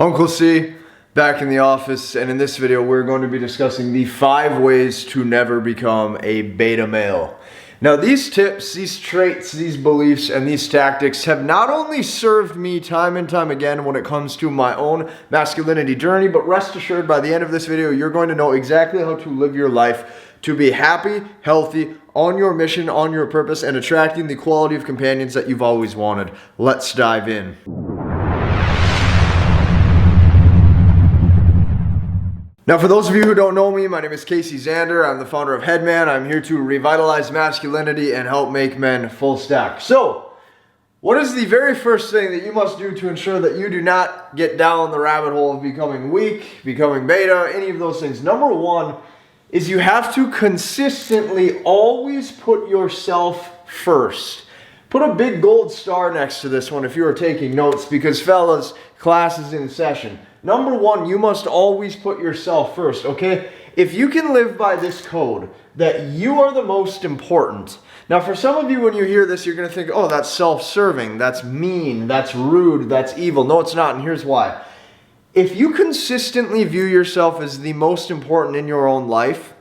Uncle C, back in the office, and in this video we're going to be discussing the 5 ways to never become a beta male. Now these tips, these traits, these beliefs, and these tactics have not only served me time and time again when it comes to my own masculinity journey, but rest assured by the end of this video you're going to know exactly how to live your life to be happy, healthy, on your mission, on your purpose, and attracting the quality of companions that you've always wanted. Let's dive in. Now, for those of you who don't know me, my name is Casey Zander. I'm the founder of Headman. I'm here to revitalize masculinity and help make men full stack. So, what is the very first thing that you must do to ensure that you do not get down the rabbit hole of becoming weak, becoming beta, any of those things? Number 1 is you have to consistently always put yourself first. Put a big gold star next to this one if you are taking notes, because fellas, class is in session. Number 1, you must always put yourself first, okay? If you can live by this code, that you are the most important. Now, for some of you, when you hear this, you're going to think, oh, that's self-serving, that's mean, that's rude, that's evil. No, it's not, and here's why. If you consistently view yourself as the most important in your own life,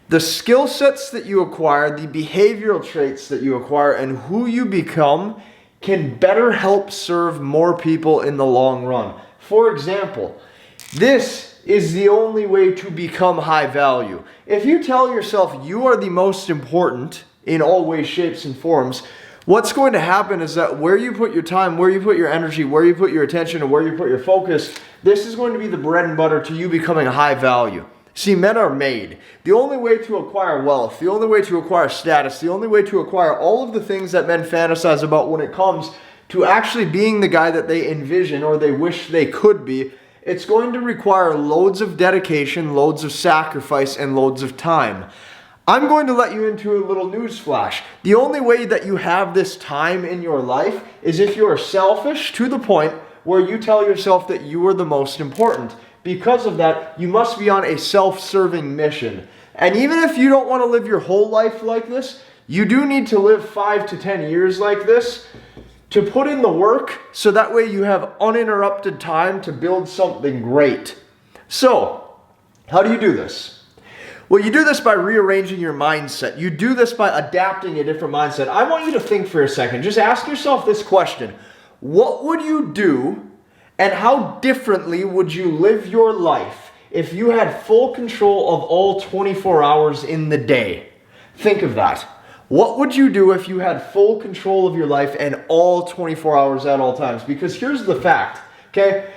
the skill sets that you acquire, the behavioral traits that you acquire, and who you become can better help serve more people in the long run. For example, this is the only way to become high value. If you tell yourself you are the most important in all ways, shapes, and forms, what's going to happen is that where you put your time, where you put your energy, where you put your attention, and where you put your focus, this is going to be the bread and butter to you becoming high value. See, men are made. The only way to acquire wealth, the only way to acquire status, the only way to acquire all of the things that men fantasize about when it comes to actually being the guy that they envision or they wish they could be, it's going to require loads of dedication, loads of sacrifice, and loads of time. I'm going to let you into a little news flash. The only way that you have this time in your life is if you are selfish to the point where you tell yourself that you are the most important. Because of that, you must be on a self-serving mission. And even if you don't want to live your whole life like this, you do need to live 5 to 10 years like this to put in the work so that way you have uninterrupted time to build something great. So, how do you do this? Well, you do this by rearranging your mindset. You do this by adapting a different mindset. I want you to think for a second. Just ask yourself this question. What would you do and how differently would you live your life if you had full control of all 24 hours in the day? Think of that. What would you do if you had full control of your life and all 24 hours at all times? Because here's the fact, okay?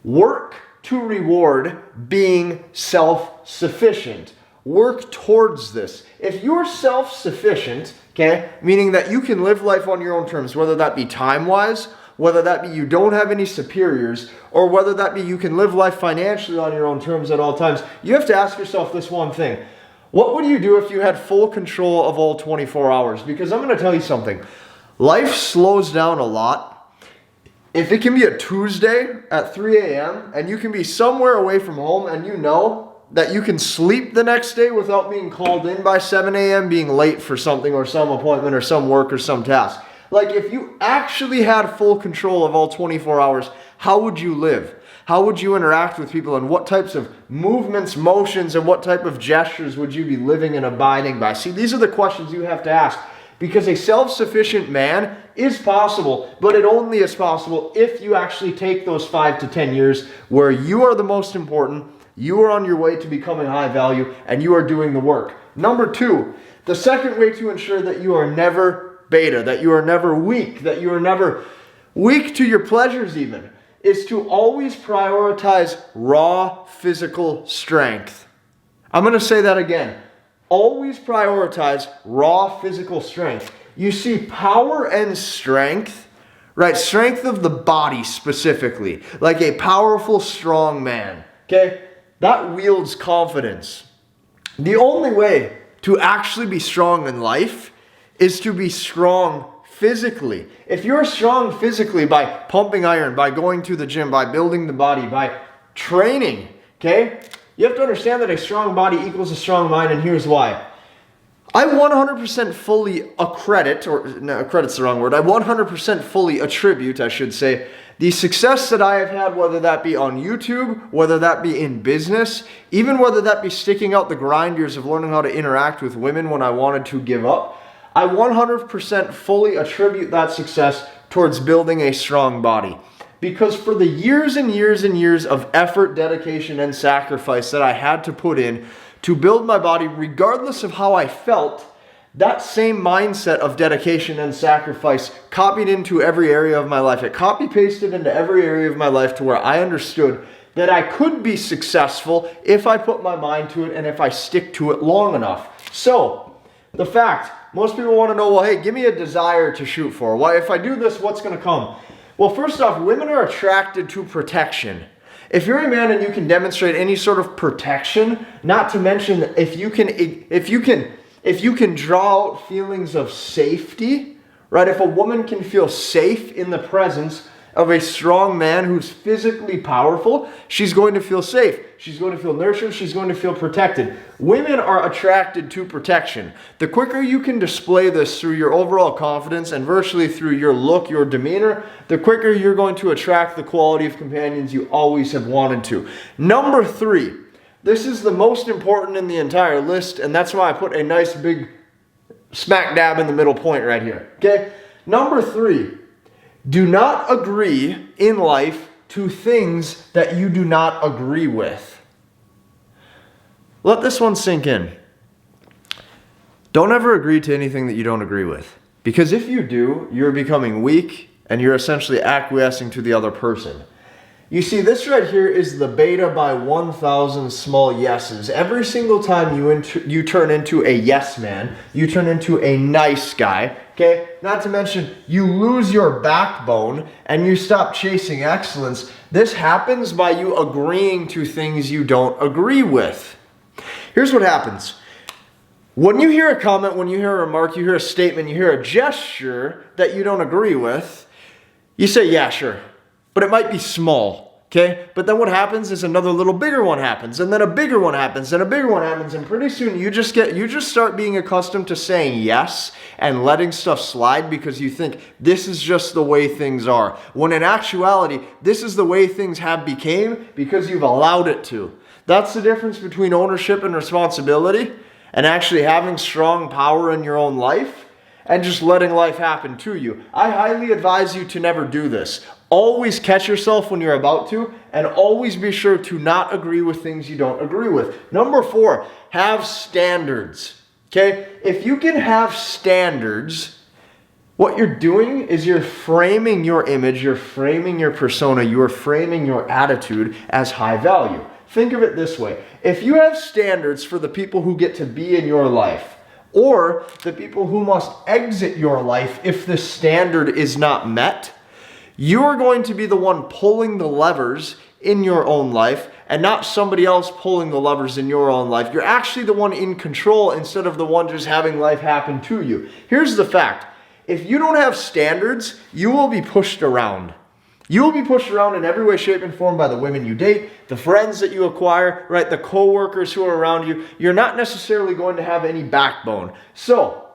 Work to reward being self-sufficient. Work towards this. If you're self-sufficient, okay, meaning that you can live life on your own terms, whether that be time-wise, whether that be you don't have any superiors, or whether that be you can live life financially on your own terms at all times, you have to ask yourself this one thing. What would you do if you had full control of all 24 hours? Because I'm going to tell you something. Life slows down a lot. If it can be a Tuesday at 3 a.m. and you can be somewhere away from home and you know that you can sleep the next day without being called in by 7 a.m., being late for something or some appointment or some work or some task. Like if you actually had full control of all 24 hours, how would you live? How would you interact with people, and what types of movements, motions, and what type of gestures would you be living and abiding by? See, these are the questions you have to ask, because a self-sufficient man is possible, but it only is possible if you actually take those 5 to 10 years where you are the most important, you are on your way to becoming high value, and you are doing the work. Number 2, the second way to ensure that you are never beta, that you are never weak, that you are never weak to your pleasures even, is to always prioritize raw physical strength. I'm going to say that again. Always prioritize raw physical strength. You see, power and strength, right? Strength of the body specifically, like a powerful, strong man, okay? That wields confidence. The only way to actually be strong in life is to be strong physically. If you're strong physically by pumping iron, by going to the gym, by building the body, by training, okay? You have to understand that a strong body equals a strong mind, and here's why. I 100% fully accredit, or no, accredit's the wrong word, I 100% fully attribute, I should say, The success that I have had, whether that be on YouTube, whether that be in business, even whether that be sticking out the grind years of learning how to interact with women when I wanted to give up, I 100% fully attribute that success towards building a strong body. Because for the years and years and years of effort, dedication, and sacrifice that I had to put in to build my body, regardless of how I felt, that same mindset of dedication and sacrifice copied into every area of my life. It copy-pasted into every area of my life to where I understood that I could be successful if I put my mind to it and if I stick to it long enough. So, the fact, most people want to know, well, hey, give me a desire to shoot for. Why, if I do this, what's going to come? Well, first off, women are attracted to protection. If you're a man and you can demonstrate any sort of protection, not to mention if you can draw out feelings of safety, right? If a woman can feel safe in the presence of a strong man who's physically powerful, she's going to feel safe. She's going to feel nurtured. She's going to feel protected. Women are attracted to protection. The quicker you can display this through your overall confidence and virtually through your look, your demeanor, the quicker you're going to attract the quality of companions you always have wanted to. Number 3. This is the most important in the entire list, and that's why I put a nice big smack dab in the middle point right here. Okay? Number 3. Do not agree in life to things that you do not agree with. Let this one sink in. Don't ever agree to anything that you don't agree with. Because if you do, you're becoming weak and you're essentially acquiescing to the other person. You see, this right here is the beta by 1,000 small yeses. Every single time you turn into a yes man, you turn into a nice guy, okay? Not to mention, you lose your backbone and you stop chasing excellence. This happens by you agreeing to things you don't agree with. Here's what happens. When you hear a comment, when you hear a remark, you hear a statement, you hear a gesture that you don't agree with, you say, yeah, sure. But it might be small, okay? But then what happens is another little bigger one happens, and then a bigger one happens, and a bigger one happens, and pretty soon you just start being accustomed to saying yes and letting stuff slide because you think this is just the way things are. When in actuality, this is the way things have became because you've allowed it to. That's the difference between ownership and responsibility and actually having strong power in your own life and just letting life happen to you. I highly advise you to never do this. Always catch yourself when you're about to, and always be sure to not agree with things you don't agree with. Number 4, have standards. Okay? If you can have standards, what you're doing is you're framing your image, you're framing your persona, you're framing your attitude as high value. Think of it this way. If you have standards for the people who get to be in your life, or the people who must exit your life if the standard is not met, you're going to be the one pulling the levers in your own life and not somebody else pulling the levers in your own life. You're actually the one in control instead of the one just having life happen to you. Here's the fact. If you don't have standards, you will be pushed around. You will be pushed around in every way, shape, and form by the women you date, the friends that you acquire, right? The co-workers who are around you. You're not necessarily going to have any backbone. So,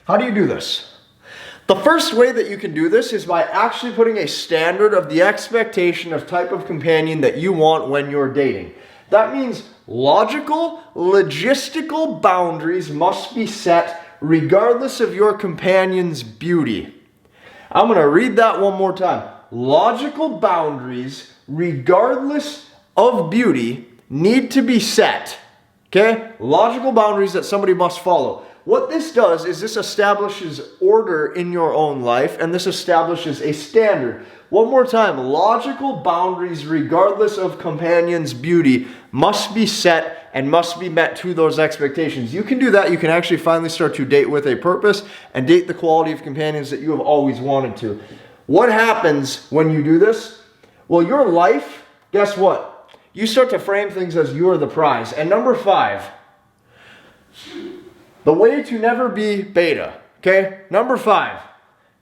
how do you do this? The first way that you can do this is by actually putting a standard of the expectation of type of companion that you want when you're dating. That means logical, logistical boundaries must be set regardless of your companion's beauty. I'm going to read that one more time. Logical boundaries, regardless of beauty, need to be set. Okay? Logical boundaries that somebody must follow. What this does is this establishes order in your own life, and this establishes a standard. One more time, logical boundaries, regardless of companion's beauty, must be set and must be met to those expectations. You can do that. You can actually finally start to date with a purpose and date the quality of companions that you have always wanted to. What happens when you do this? Well, your life, guess what? You start to frame things as you're the prize. And number 5, the way to never be beta, okay? Number 5,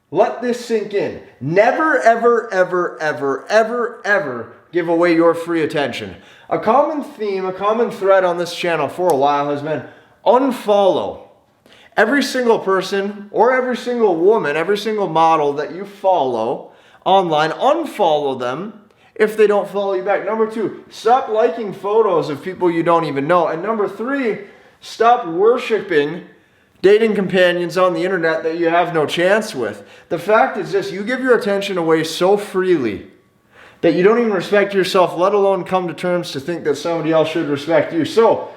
let this sink in. Never, ever, ever, ever, ever, ever give away your free attention. A common theme, a common thread on this channel for a while has been unfollow. Every single person or every single woman, every single model that you follow, online, unfollow them if they don't follow you back. Number 2, stop liking photos of people you don't even know. And number 3, stop worshiping dating companions on the internet that you have no chance with. The fact is this: you give your attention away so freely that you don't even respect yourself, let alone come to terms to think that somebody else should respect you. So,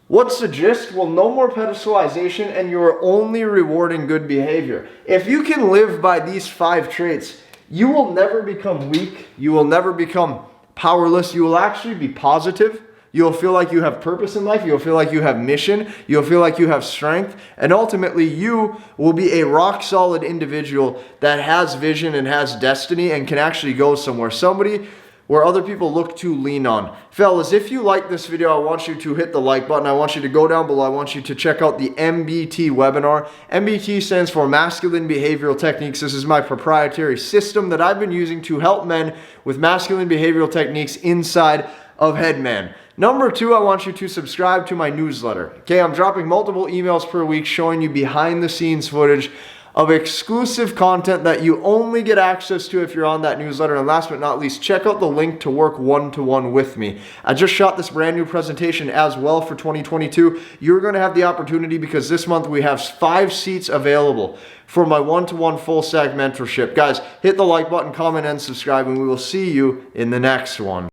what's the gist? Well, no more pedestalization, and you're only rewarding good behavior. If you can live by these 5 traits, you will never become weak. You will never become powerless. You will actually be positive. You'll feel like you have purpose in life. You'll feel like you have mission. You'll feel like you have strength. And ultimately, you will be a rock-solid individual that has vision and has destiny and can actually go somewhere. Somebody where other people look to lean on. Fellas, if you like this video, I want you to hit the like button. I want you to go down below. I want you to check out the MBT webinar. MBT stands for Masculine Behavioral Techniques. This is my proprietary system that I've been using to help men with masculine behavioral techniques inside of Headman. Number 2, I want you to subscribe to my newsletter. Okay, I'm dropping multiple emails per week showing you behind the scenes footage of exclusive content that you only get access to if you're on that newsletter. And last but not least, check out the link to work one-to-one with me. I just shot this brand new presentation as well for 2022. You're going to have the opportunity because this month we have 5 seats available for my one-to-one full stack mentorship. Guys, hit the like button, comment, and subscribe, and we will see you in the next one.